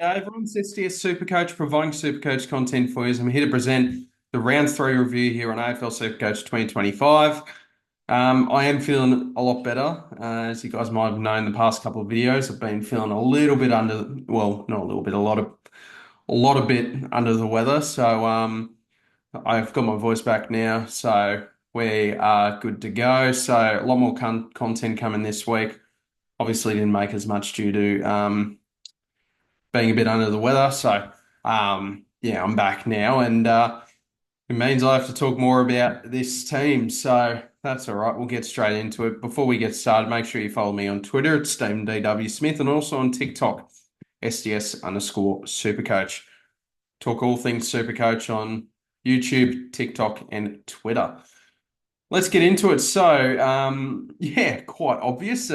Everyone's SDS SuperCoach providing SuperCoach content for you. I'm here to present the round three review here on AFL SuperCoach 2025. I am feeling a lot better. As you guys might have known, the past couple of videos, I've been feeling a little bit under, well, not a little bit, a lot of bit under the weather. So I've got my voice back now, so we are good to go. So a lot more content coming this week. Obviously, didn't make as much due to being a bit under the weather. So, yeah, I'm back now, and it means I have to talk more about this team. So that's all right. We'll get straight into it. Before we get started, make sure you follow me on Twitter at Stephen DW Smith and also on TikTok, SDS_SuperCoach. Talk all things SuperCoach on YouTube, TikTok, and Twitter. Let's get into it. So, yeah, quite obvious.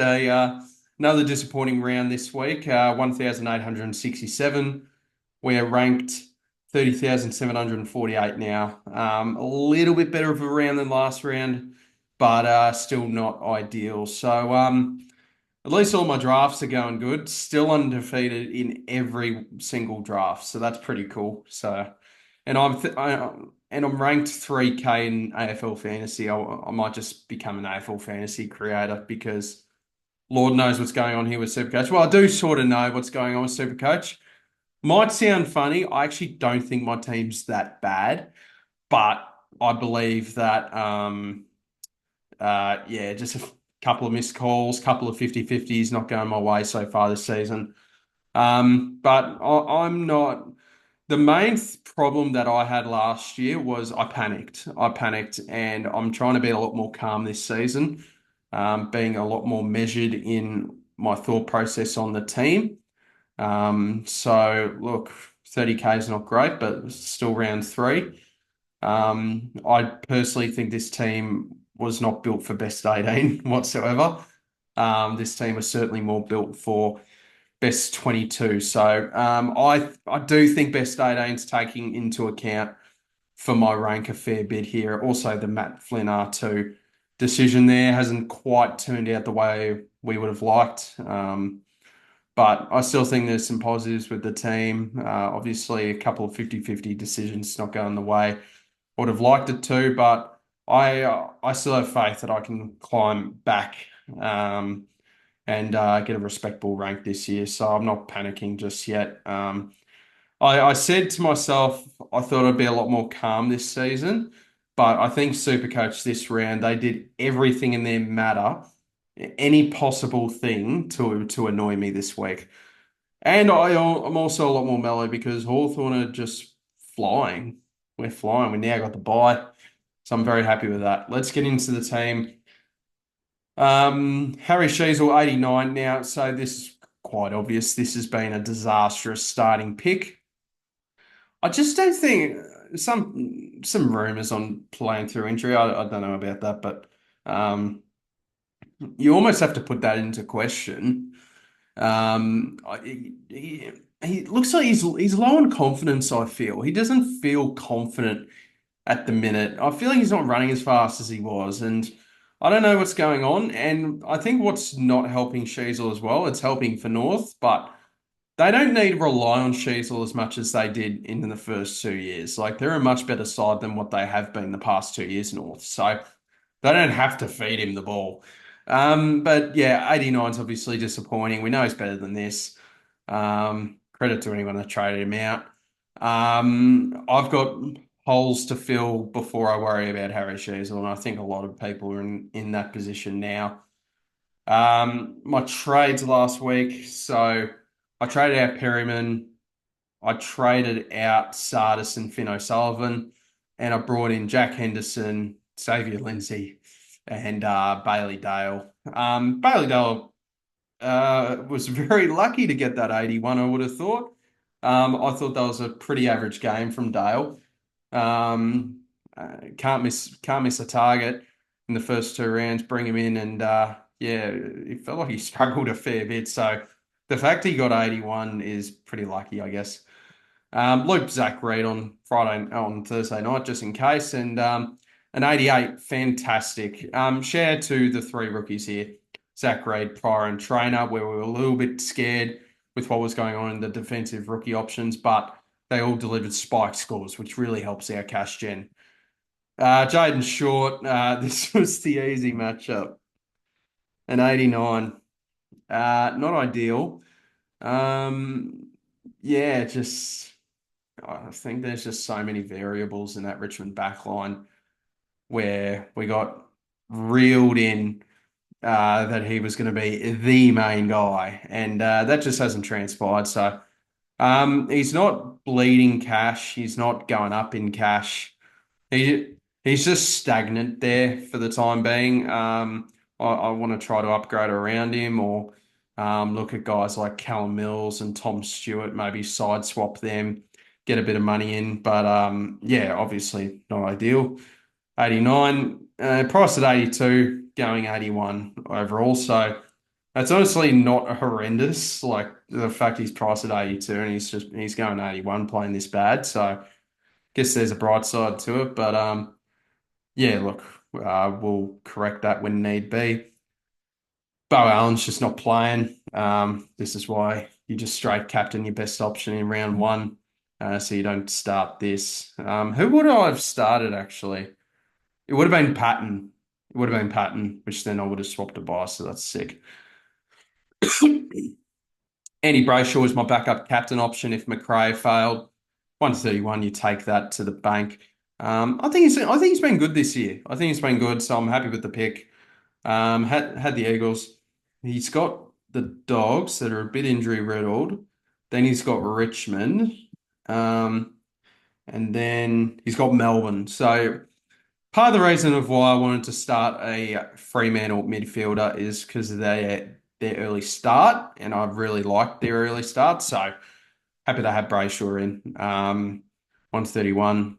Another disappointing round this week. 1,867. We are ranked 30,748 now. A little bit better of a round than last round, but still not ideal. So, at least all my drafts are going good. Still undefeated in every single draft, so that's pretty cool. So, and I'm ranked 3K in AFL fantasy. I might just become an AFL fantasy creator because Lord knows what's going on here with Supercoach. Well, I do sort of know what's going on with Supercoach. Might sound funny. I actually don't think my team's that bad, but I believe that yeah, just a couple of missed calls, couple of 50-50s not going my way so far this season. But I'm not. The main problem that I had last year was I panicked. I panicked, and I'm trying to be a lot more calm this season, being a lot more measured in my thought process on the team. So look, 30K is not great, but it's still round three. I personally think this team was not built for best 18 whatsoever. This team was certainly more built for best 22. So I do think best 18 is taking into account for my rank a fair bit here. Also, the Matt Flynn R2 decision there hasn't quite turned out the way we would have liked. But I still think there's some positives with the team. Obviously, a couple of 50-50 decisions not going the way I would have liked it to, but I still have faith that I can climb back and get a respectable rank this year. So I'm not panicking just yet. I said to myself, I thought I'd be a lot more calm this season, but I think Supercoach this round, they did everything in their matter, any possible thing to annoy me this week. And I'm also a lot more mellow because Hawthorn are just flying. We're flying. We now got the bye. So I'm very happy with that. Let's get into the team. Harry Sheezel, 89 now. So this is quite obvious. This has been a disastrous starting pick. I just don't think some rumors on playing through injury. I don't know about that, but you almost have to put that into question. He looks like he's low on confidence, I feel. He doesn't feel confident at the minute. I feel like he's not running as fast as he was, and I don't know what's going on. And I think what's not helping Sheasel as well, it's helping for North, but they don't need to rely on Sheasel as much as they did in the first 2 years. Like they're a much better side than what they have been the past 2 years, North. So they don't have to feed him the ball. But yeah, 89 is obviously disappointing. We know he's better than this. Credit to anyone that traded him out. I've got holes to fill before I worry about Harry Sheasel, and I think a lot of people are in that position now. My trades last week, so I traded out Perryman, I traded out Sardis and Finn O'Sullivan, and I brought in Jack Henderson, Xavier Lindsay, and Bailey Dale. Bailey Dale was very lucky to get that 81, I would have thought. I thought that was a pretty average game from Dale. Can't miss a target in the first two rounds. Bring him in, and yeah, it felt like he struggled a fair bit. So the fact he got 81 is pretty lucky, I guess. Looped Zach Reed on Thursday night just in case, and an 88, fantastic. Share to the three rookies here, Zach Reed, Pryor, and Trainer, where we were a little bit scared with what was going on in the defensive rookie options, but they all delivered spike scores, which really helps our cash gen. Jaden Short, this was the easy matchup. An 89. Not ideal. Um, yeah, just I think there's just so many variables in that Richmond backline where we got reeled in that he was going to be the main guy, and that just hasn't transpired. So he's not bleeding cash. He's not going up in cash. He he's just stagnant there for the time being. I want to try to upgrade around him or look at guys like Callum Mills and Tom Stewart, maybe side swap them, get a bit of money in. But yeah, obviously not ideal. 89, price at 82, going 81 overall. So that's honestly not horrendous. Like the fact he's priced at 82 and he's going 81 playing this bad. So guess there's a bright side to it. But yeah, look, we'll correct that when need be. Bo Allen's just not playing. This is why you just straight captain your best option in round one, so you don't start this. Who would I have started actually? It would have been Patton. It would have been Patton, which then I would have swapped to buy, so that's sick. Andy Brayshaw is my backup captain option if McRae failed. 131, you take that to the bank. I think he's been good this year. I think he's been good, so I'm happy with the pick. Had the Eagles. He's got the Dogs that are a bit injury riddled. Then he's got Richmond. Um, and then he's got Melbourne. So part of the reason of why I wanted to start a Fremantle midfielder is because of their early start, and I've really liked their early start. So happy to have Brayshaw in. 131.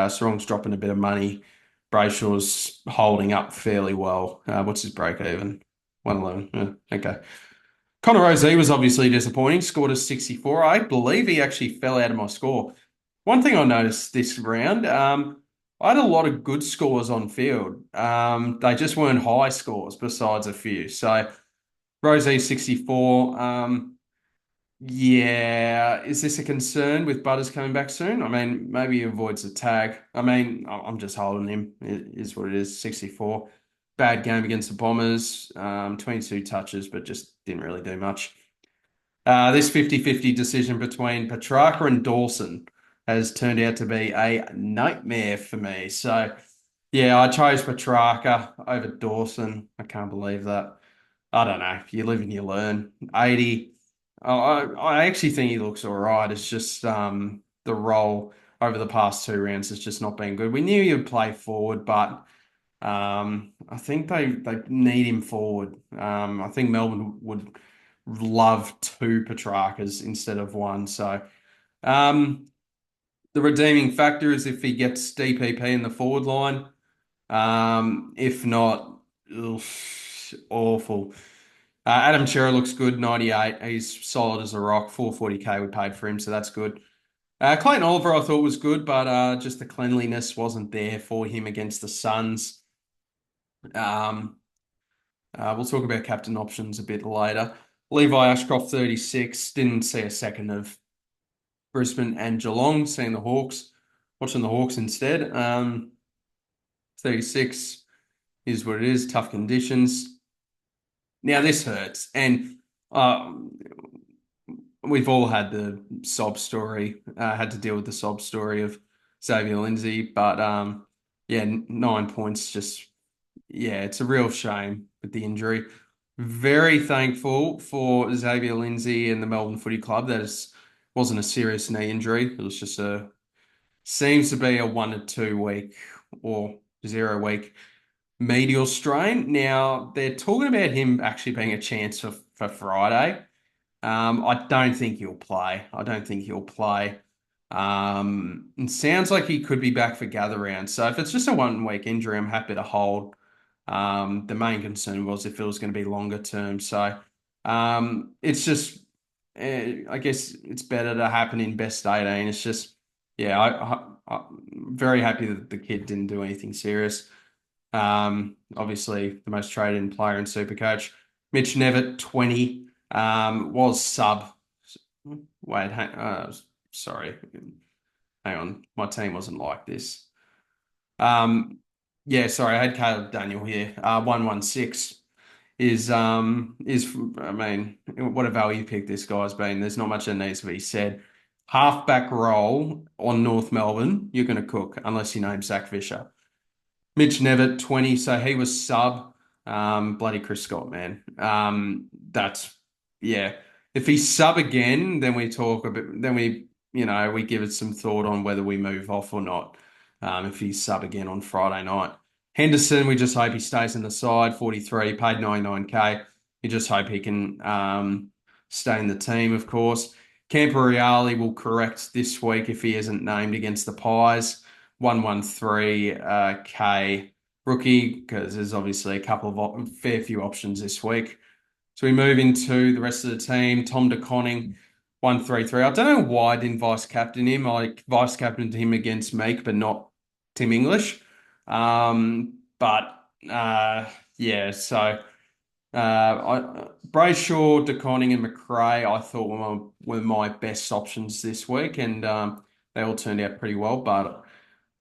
Strong's dropping a bit of money. Brayshaw's holding up fairly well. What's his break even? 111. Yeah, okay. Connor Rozee was obviously disappointing. Scored a 64. I believe he actually fell out of my score. One thing I noticed this round, I had a lot of good scores on field. They just weren't high scores besides a few. So Rozee 64. Yeah, is this a concern with Butters coming back soon? I mean, maybe he avoids the tag. I mean, I'm just holding him. It is what it is. 64. Bad game against the Bombers. 22 touches, but just didn't really do much. This 50-50 decision between Petrarca and Dawson has turned out to be a nightmare for me. So, yeah, I chose Petrarca over Dawson. I can't believe that. I don't know. You live and you learn. 80. I actually think he looks all right. It's just the role over the past two rounds has just not been good. We knew he would play forward, but I think they need him forward. I think Melbourne would love two Petrarcas instead of one. So um, the redeeming factor is if he gets DPP in the forward line. If not, oof, awful. Adam Chera looks good, 98. He's solid as a rock. 440K we paid for him, so that's good. Clayton Oliver I thought was good, but just the cleanliness wasn't there for him against the Suns. Um, we'll talk about captain options a bit later. Levi Ashcroft, 36. Didn't see a second of Brisbane and Geelong, seeing the Hawks, watching the Hawks instead. 36 is what it is, tough conditions. Now this hurts, and we've all had the sob story, had to deal with the sob story of Xavier Lindsay, but yeah, 9 points just, yeah, it's a real shame with the injury. Very thankful for Xavier Lindsay and the Melbourne Footy Club that it wasn't a serious knee injury. It was just seems to be a 1 to 2 week or 0 week medial strain. Now, they're talking about him actually being a chance for Friday. I don't think he'll play. I don't think he'll play. It sounds like he could be back for gather round. So if it's just a 1 week injury, I'm happy to hold. The main concern was if it was going to be longer term. So it's just, I guess it's better to happen in best 18. It's just, yeah, I'm very happy that the kid didn't do anything serious. Obviously, the most traded in player in SuperCoach. Mitch Nevitt, 20, was sub Wait, sorry. Hang on. My team wasn't like this. Um, yeah, sorry, I had Caleb Daniel here. 116 is I mean, what a value pick this guy's been. There's not much that needs to be said. Halfback role on North Melbourne, you're going to cook unless you name Zach Fisher. Mitch Nevitt, 20, so he was sub. Bloody Chris Scott, man. That's yeah. If he's sub again, then we talk a bit, then we give it some thought on whether we move off or not. If he's sub again on Friday night. Henderson, we just hope he stays in the side, 43, paid 99K. You just hope he can stay in the team, of course. Camporeale will correct this week if he isn't named against the Pies. 113 K rookie because there's obviously a couple of fair few options this week. So we move into the rest of the team. Tom DeConning, 133. I don't know why I didn't vice captain him. I vice captained him against Meek, but not Tim English. But yeah, so Brayshaw, DeConning, and McRae, I thought were my best options this week, and they all turned out pretty well. But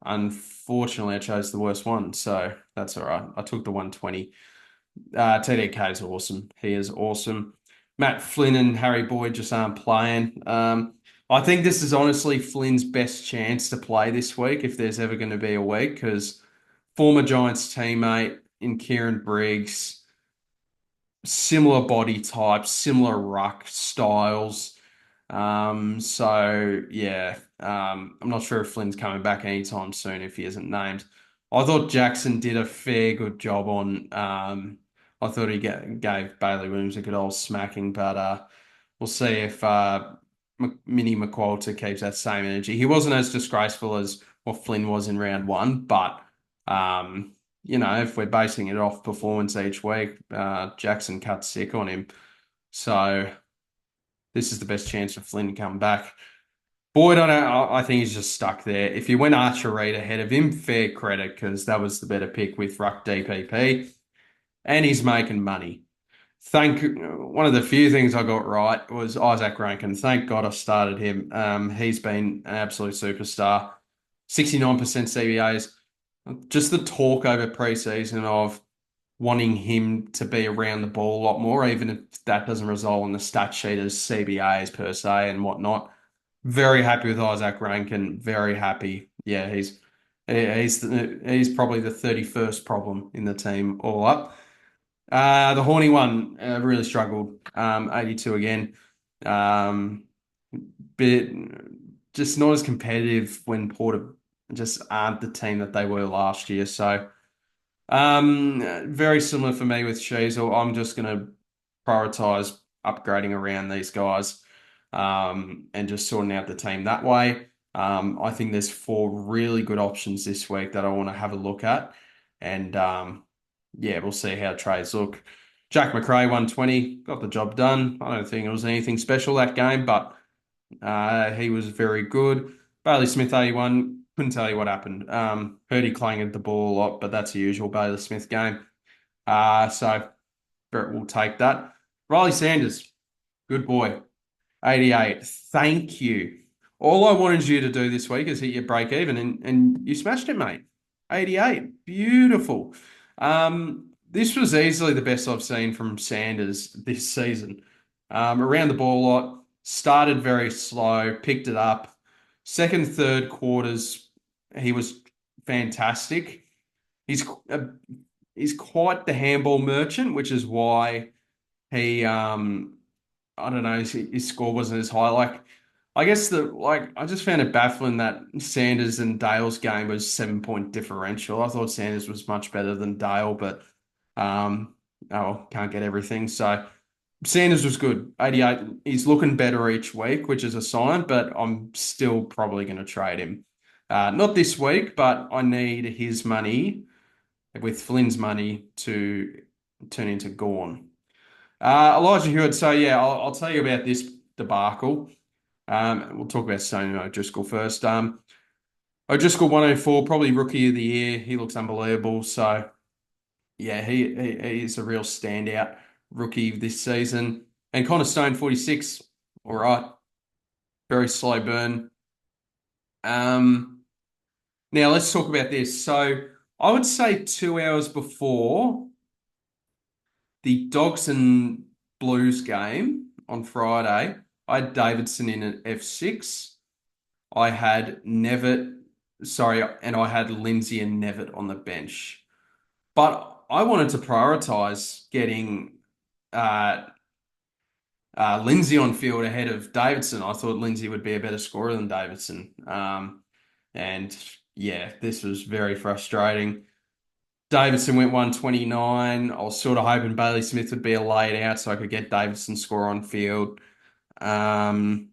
unfortunately, I chose the worst one, so that's all right. I took the 120. TDK is awesome. He is awesome. Matt Flynn and Harry Boyd just aren't playing. I think this is honestly Flynn's best chance to play this week if there's ever going to be a week because former Giants teammate in Kieran Briggs, similar body types, similar ruck styles. So yeah, I'm not sure if Flynn's coming back anytime soon if he isn't named. I thought Jackson did a fair good job on. I thought he gave Bailey Williams a good old smacking, but we'll see if Mini McQualter keeps that same energy. He wasn't as disgraceful as what Flynn was in round one, but if we're basing it off performance each week, Jackson cut sick on him. So this is the best chance for Flynn to come back. Boyd, I think he's just stuck there. If you went Archer Reed ahead of him, fair credit because that was the better pick with Ruck DPP, and he's making money. One of the few things I got right was Isaac Rankin. Thank God I started him. He's been an absolute superstar. 69% CBAs. Just the talk over preseason of wanting him to be around the ball a lot more, even if that doesn't result in the stat sheet as CBAs per se and whatnot. Very happy with Isaac Rankin. Very happy. Yeah, he's probably the 31st problem in the team all up. The horny one really struggled. 82 again. Bit just not as competitive when Porter just aren't the team that they were last year. So very similar for me with Sheasel. I'm just going to prioritize upgrading around these guys and just sorting out the team that way. I think there's four really good options this week that I want to have a look at. And yeah, we'll see how trades look. Jack McRae, 120, got the job done. I don't think it was anything special that game, but he was very good. Bailey Smith, 81, couldn't tell you what happened. Heard he clanged the ball a lot, but that's the usual Bailey Smith game. So Brett will take that. Riley Sanders, good boy. 88. Thank you. All I wanted you to do this week is hit your break even, and you smashed it, mate. 88. Beautiful. This was easily the best I've seen from Sanders this season. Around the ball a lot, started very slow, picked it up. Second, third quarters, he was fantastic. He's quite the handball merchant, which is why he I don't know, his score wasn't as high. Like, I guess I just found it baffling that Sanders and Dale's game was 7 point differential. I thought Sanders was much better than Dale, but can't get everything. So Sanders was good. 88. He's looking better each week, which is a sign, but I'm still probably going to trade him. Not this week, but I need his money with Flynn's money to turn into Gorn. Elijah Hewitt. So yeah, I'll tell you about this debacle. We'll talk about Stone O'Driscoll first. O'Driscoll 104, probably rookie of the year. He looks unbelievable. So yeah, he's a real standout rookie this season. And Connor Stone 46. All right. Very slow burn. Um, Now let's talk about this. So I would say 2 hours before the Dogs and Blues game on Friday, I had Davidson in at F6. I had Nevitt, sorry, and I had Lindsay and Nevitt on the bench. But I wanted to prioritize getting uh, Lindsay on field ahead of Davidson. I thought Lindsay would be a better scorer than Davidson. And yeah, this was very frustrating. Davidson went 129. I was sort of hoping Bailey Smith would be a laid out so I could get Davidson score on field. Um,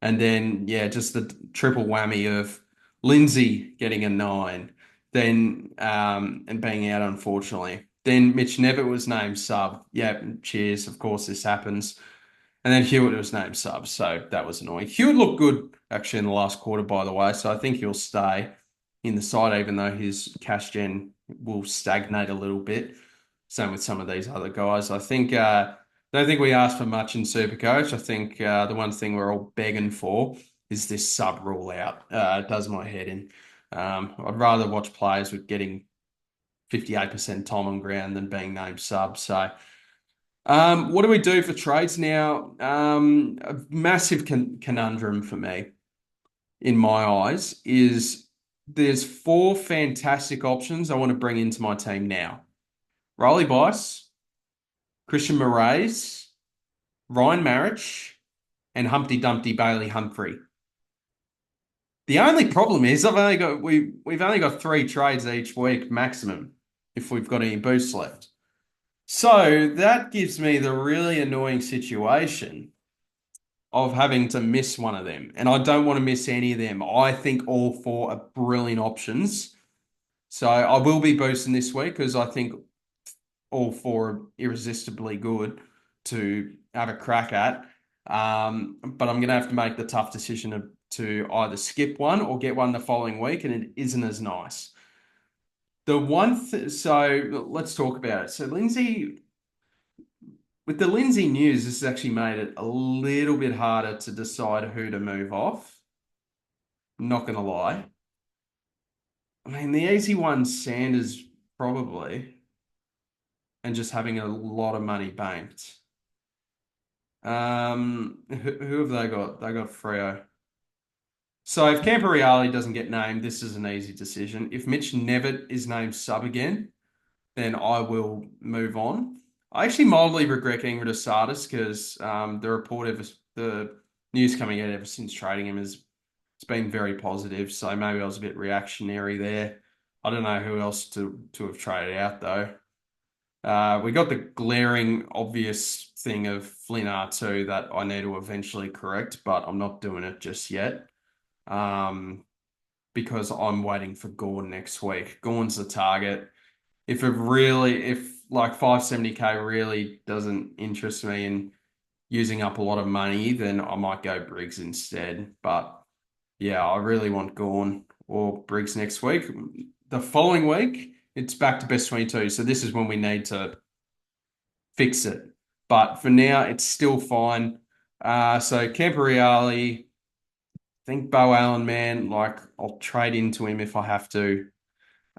and then, yeah, just the triple whammy of Lindsay getting a nine, then and being out, unfortunately. Then Mitch Nevitt was named sub. Yeah, cheers. Of course, this happens. And then Hewitt was named sub, so that was annoying. Hewitt looked good actually in the last quarter, by the way, so I think he'll stay in the side, even though his cash gen will stagnate a little bit. Same with some of these other guys. I don't think we asked for much in SuperCoach. I think the one thing we're all begging for is this sub rule out. It does my head in. I'd rather watch players with getting 58% time on ground than being named sub. So. What do we do for trades now? A massive conundrum for me, in my eyes, is there's four fantastic options I want to bring into my team now. Rolly Bice, Christian Moraes, Ryan Marich, and Humpty Dumpty Bailey Humphrey. The only problem is we've only got three trades each week maximum if we've got any boosts left. So that gives me the really annoying situation of having to miss one of them. And I don't want to miss any of them. I think all four are brilliant options. So I will be boosting this week because I think all four are irresistibly good to have a crack at. But I'm going to have to make the tough decision to either skip one or get one the following week, and it isn't as nice. So let's talk about it. So Lindsay, with the Lindsay news, this has actually made it a little bit harder to decide who to move off. I'm not going to lie. I mean, the easy one's Sanders, probably, and just having a lot of money banked. Who have they got? They got Freo. So if Camporeale doesn't get named, this is an easy decision. If Mitch Nevitt is named sub again, then I will move on. I actually mildly regret getting rid of Sardis because the news coming out ever since trading him has it's been very positive. So maybe I was a bit reactionary there. I don't know who else to have traded out though. We got the glaring obvious thing of Flynn R2 that I need to eventually correct, but I'm not doing it just yet. Um, because I'm waiting for Gorn next week. Gorn's the target. If like 570k really doesn't interest me in using up a lot of money, then I might go Briggs instead. But yeah, I really want Gorn or Briggs next week. The following week, it's back to best 22. So this is when we need to fix it. But for now, it's still fine. So Camporeale, I think Bo Allen, man, like I'll trade into him if I have to.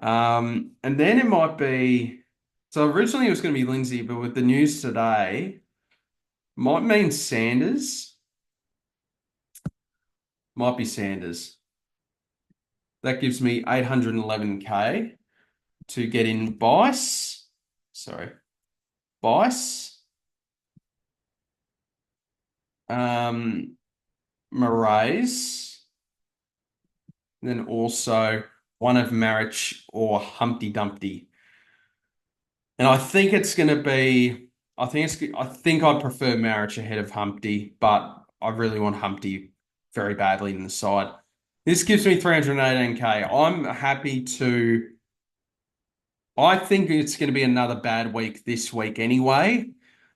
And then it might be, so originally it was going to be Lindsay, but with the news today, might mean Sanders. Might be Sanders. That gives me 811k to get in Bice. Sorry, Bice. Um, Moraes. Then also one of Marich or Humpty Dumpty. And I think it's going to be, I think I'd prefer Marich ahead of Humpty, but I really want Humpty very badly in the side. This gives me 318k. I'm happy to, I think it's going to be another bad week this week anyway.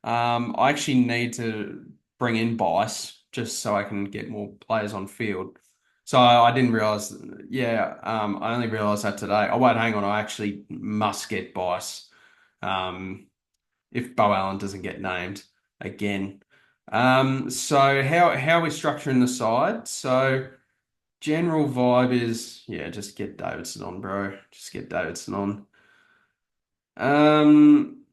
I actually need to bring in Bice just so I can get more players on field. So I didn't realize, yeah, I only realized that today. Oh, wait, hang on. I actually must get Bice. Um, if Bo Allen doesn't get named again. So how are we structuring the side? So general vibe is, yeah, just get Davidson on, bro. Just get Davidson on. Um,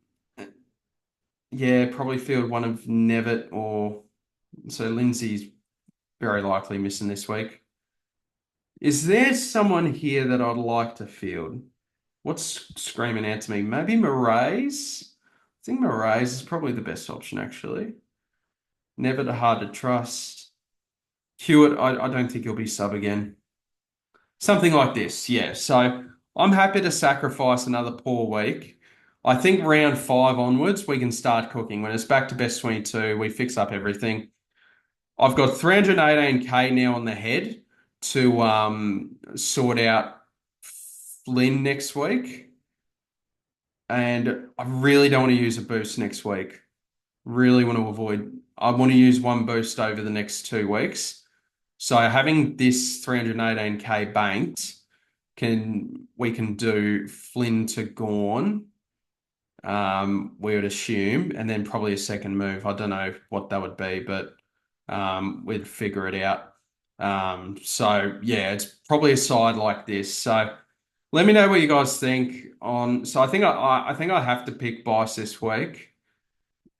yeah, probably field one of Nevitt or so Lindsay's very likely missing this week. Is there someone here that I'd like to field? What's screaming out to me? Maybe Moraes? I think Moraes is probably the best option, actually. Never the hard to trust. Hewitt, I don't think he'll be sub again. Something like this, yeah. So I'm happy to sacrifice another poor week. I think round five onwards, we can start cooking. When it's back to best 22, we fix up everything. I've got 318K now on the head to sort out Flynn next week. And I really don't want to use a boost next week. Really want to avoid, I want to use one boost over the next 2 weeks. So having this 318K banked, we can do Flynn to Gorn, we would assume, and then probably a second move. I don't know what that would be, but we'd figure it out. So yeah, it's probably a side like this. So let me know what you guys think on. So I think I have to pick Bice this week,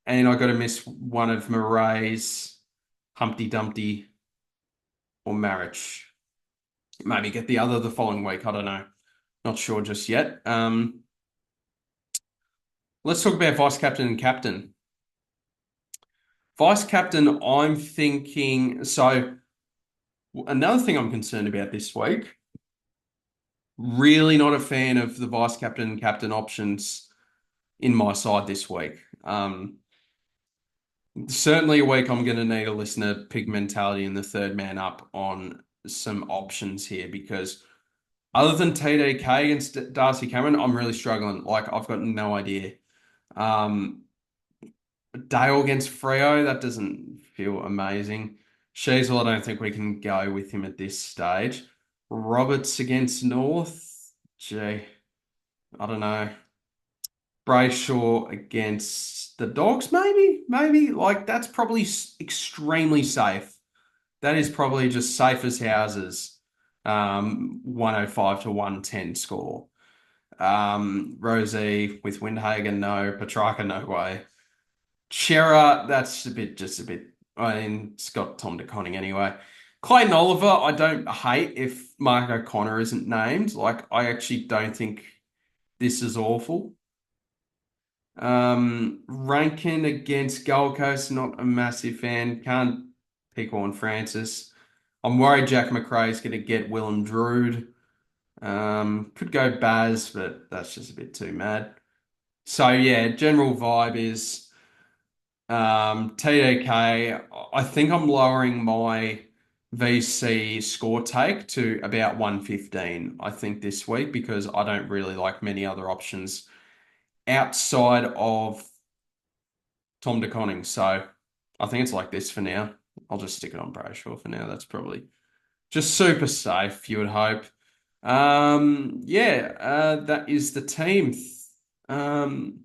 and I got to miss one of Murray's Humpty Dumpty or Marriage. Maybe get the other the following week. I don't know. Not sure just yet. Let's talk about vice captain and captain. Vice captain, I'm thinking. So another thing I'm concerned about this week. Really not a fan of the vice captain and captain options in my side this week. Certainly a week I'm going to need to listen to Pig Mentality and the third man up on some options here because other than TDK against Darcy Cameron, I'm really struggling. Like I've got no idea. Um, Dale against Freo, that doesn't feel amazing. Sheasel, I don't think we can go with him at this stage. Roberts against North, gee, I don't know. Brayshaw against the Dogs, maybe like that's probably extremely safe. That is probably just safe as houses. 105 to 110 score. Rosie with Windhagen, no. Petrarca, no way. Chera, that's just a bit. I mean, it's got Tom DeConning anyway. Clayton Oliver, I don't hate if Mark O'Connor isn't named. Like, I actually don't think this is awful. Rankin against Gold Coast, not a massive fan. Can't pick on Francis. I'm worried Jack McRae's going to get Willem Drood. Could go Baz, but that's just a bit too mad. So yeah, general vibe is TDK. I think I'm lowering my VC score take to about 115, I think, this week because I don't really like many other options outside of Tom DeConning. So I think it's like this for now. I'll just stick it on Brayshaw for now. That's probably just super safe, you would hope. Yeah, that is the team. Um,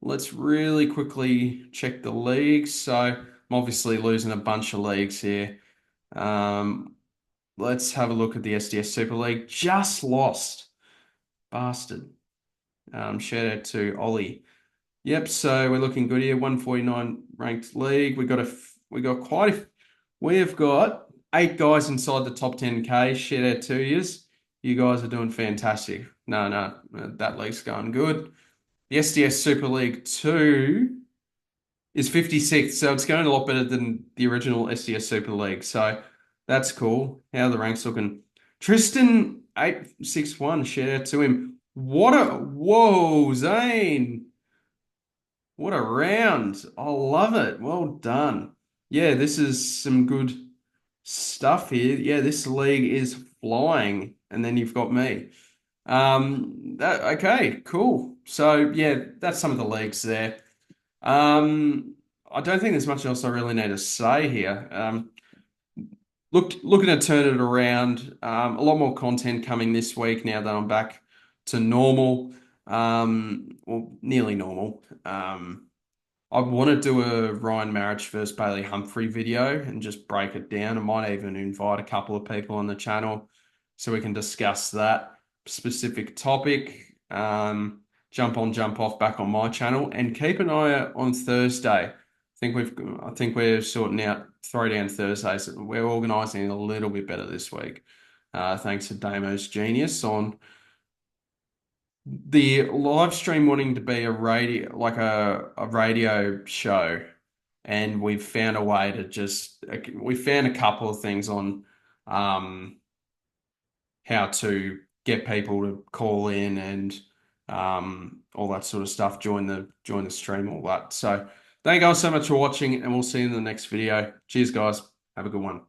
let's really quickly check the leagues. So I'm obviously losing a bunch of leagues here. Um, let's have a look at the SDS Super League. Just lost. Bastard. Shout out to Ollie. Yep, so we're looking good here. 149 ranked league. We got quite a we have got 8 guys inside the top 10K. Shout out to yous. You guys are doing fantastic. No, that league's going good. The SDS Super League 2 is 56th, so it's going a lot better than the original SDS Super League. So that's cool. How are the ranks looking? Tristan 861, shout out to him. Whoa, Zane. What a round. I love it. Well done. Yeah, this is some good stuff here. Yeah, this league is flying. And then you've got me. That okay, cool. So yeah, that's some of the leagues there. I don't think there's much else I really need to say here. Looking to turn it around. A lot more content coming this week now that I'm back to normal. Well, nearly normal. I want to do a Ryan Marriage versus Bailey Humphrey video and just break it down. I might even invite a couple of people on the channel so we can discuss that specific topic. Jump on, jump off back on my channel and keep an eye out on Thursday. I think we're sorting out Throwdown Thursdays. We're organising a little bit better this week. Thanks to Damo's genius on the live stream wanting to be a radio, like a radio show, and we've found a way to we found a couple of things on um how to get people to call in and all that sort of stuff, join the stream, all that. So thank you guys so much for watching, and we'll see you in the next video. Cheers, guys. Have a good one.